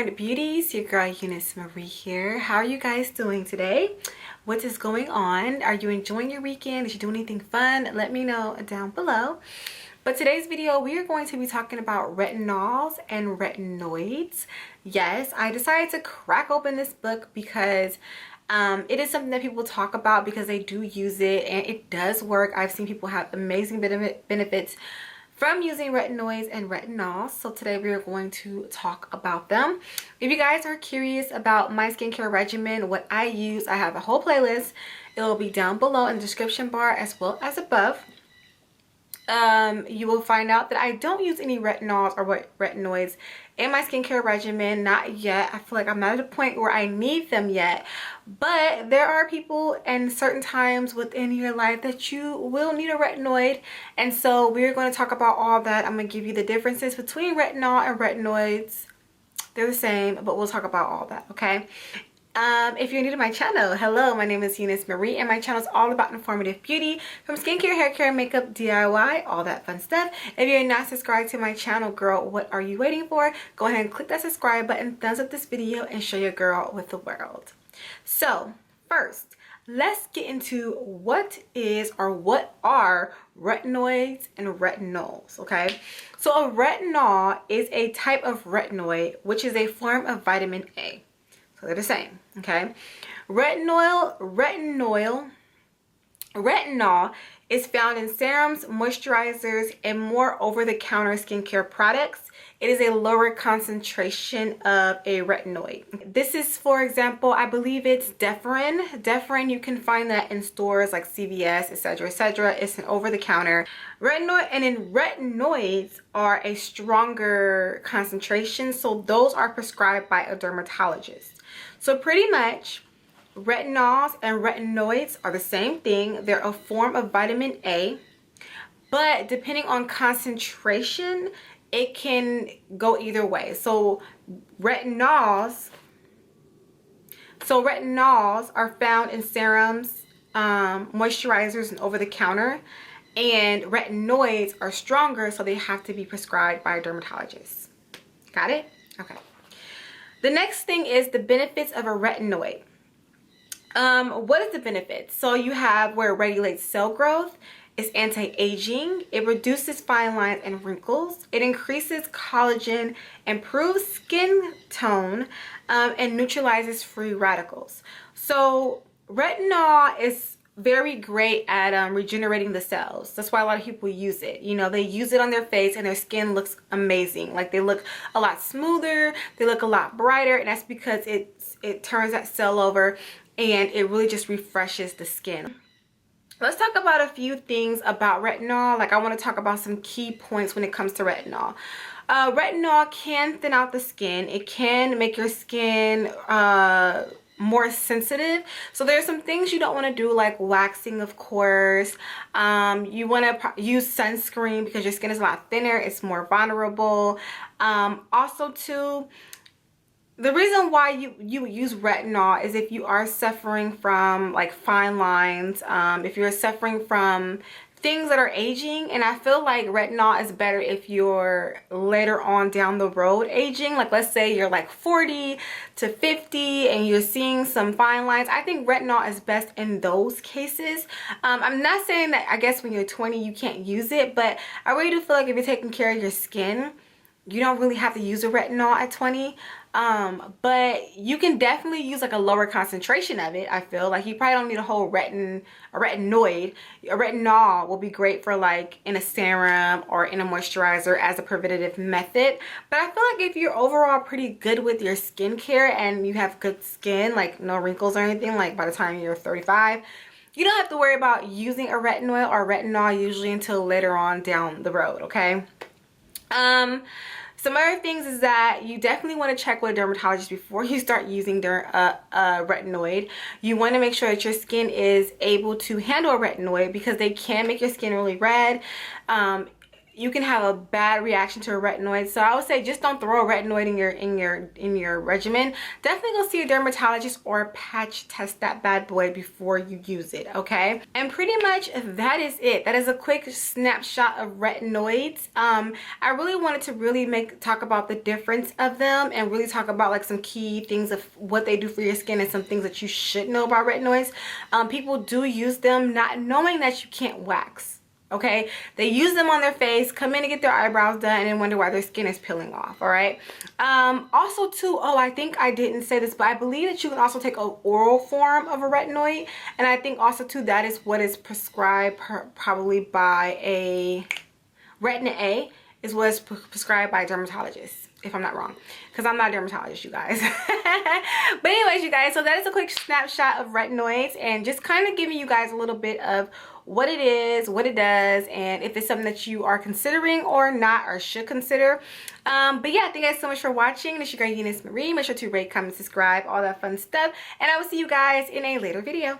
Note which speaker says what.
Speaker 1: INFOrmed Beauties, your girl EuniyceMari here. How are you guys doing today? What is going on? Are you enjoying your weekend? Did you do anything fun? Let me know down below. But today's video, we are going to be talking about retinols and retinoids. Yes, I decided to crack open this book because it is something that people talk about because they do use it and it does work. I've seen people have amazing benefits from using retinoids and retinols. So today we are going to talk about them. If you guys are curious about my skincare regimen, what I use, I have a whole playlist. It will be down below in the description bar as well as above. You will find out that I don't use any retinols or retinoids in my skincare regimen, not yet. I feel like I'm not at a point where I need them yet, but there are people and certain times within your life that you will need a retinoid, and so we're going to talk about all that. I'm going to give you the differences between retinol and retinoids. They're the same, but we'll talk about all that, okay? If you're new to my channel, hello, my name is EuniyceMari and my channel is all about informative beauty, from skincare, hair care, makeup, DIY, all that fun stuff. If you're not subscribed to my channel, girl, what are you waiting for? Go ahead and click that subscribe button, thumbs up this video, and share your girl with the world. So first, let's get into what is or what are retinoids and retinols, okay? So a retinol is a type of retinoid, which is a form of vitamin A. So they're the same, okay? Retinol is found in serums, moisturizers, and more over-the-counter skincare products. It is a lower concentration of a retinoid. This is, for example, I believe it's Deferin. Deferin, you can find that in stores like CVS, etc., etc. It's an over-the-counter retinoid, and then retinoids are a stronger concentration, so those are prescribed by a dermatologist. So pretty much, retinols and retinoids are the same thing. They're a form of vitamin A, but depending on concentration, it can go either way. So retinols are found in serums, moisturizers, and over-the-counter, and retinoids are stronger, so they have to be prescribed by a dermatologist. Got it? Okay. The next thing is the benefits of a retinoid. What is the benefits? So you have where it regulates cell growth, it's anti-aging, it reduces fine lines and wrinkles, it increases collagen, improves skin tone, and neutralizes free radicals. So retinol is very great at regenerating the cells. That's why a lot of people use it. You know, they use it on their face and their skin looks amazing. Like, they look a lot smoother, they look a lot brighter, and that's because it turns that cell over and it really just refreshes the skin. Let's talk about a few things about retinol. Like, I want to talk about some key points when it comes to retinol. Retinol can thin out the skin. It can make your skin more sensitive, so there's some things you don't want to do, like waxing, of course. You want to use sunscreen because your skin is a lot thinner, it's more vulnerable. Also too, the reason why you use retinol is if you are suffering from like fine lines, if you're suffering from things that are aging, and I feel like retinol is better if you're later on down the road aging. Like, let's say you're like 40 to 50 and you're seeing some fine lines. I think retinol is best in those cases. I'm not saying that I guess when you're 20 you can't use it, but I really do feel like if you're taking care of your skin, you don't really have to use a retinol at 20. But you can definitely use like a lower concentration of it. I feel like you probably don't need a whole retinoid. A retinol will be great for like in a serum or in a moisturizer as a preventative method. But I feel like if you're overall pretty good with your skincare and you have good skin, like no wrinkles or anything, like by the time you're 35, you don't have to worry about using a retinoid or retinol usually until later on down the road, okay? Some other things is that you definitely want to check with a dermatologist before you start using their retinoid. You want to make sure that your skin is able to handle a retinoid because they can make your skin really red. you can have a bad reaction to a retinoid. So I would say just don't throw a retinoid in your regimen. Definitely go see a dermatologist or patch test that bad boy before you use it, okay? And pretty much that is it. That is a quick snapshot of retinoids. I really wanted to really talk about the difference of them and really talk about like some key things of what they do for your skin and some things that you should know about retinoids. People do use them not knowing that you can't wax. Okay, they use them on their face, come in and get their eyebrows done, and then wonder why their skin is peeling off. All right. Also too, oh, I think I didn't say this, but I believe that you can also take an oral form of a retinoid, and I think also too that is what is prescribed probably by a retin-a is what is prescribed by a dermatologist, if I'm not wrong, because I'm not a dermatologist, you guys. But anyways, you guys, so that is a quick snapshot of retinoids and just kind of giving you guys a little bit of what it is, what it does, and if it's something that you are considering or not or should consider. But yeah, thank you guys so much for watching. This is your girl EuniyceMari. Make sure to rate, comment, subscribe, all that fun stuff, and I will see you guys in a later video.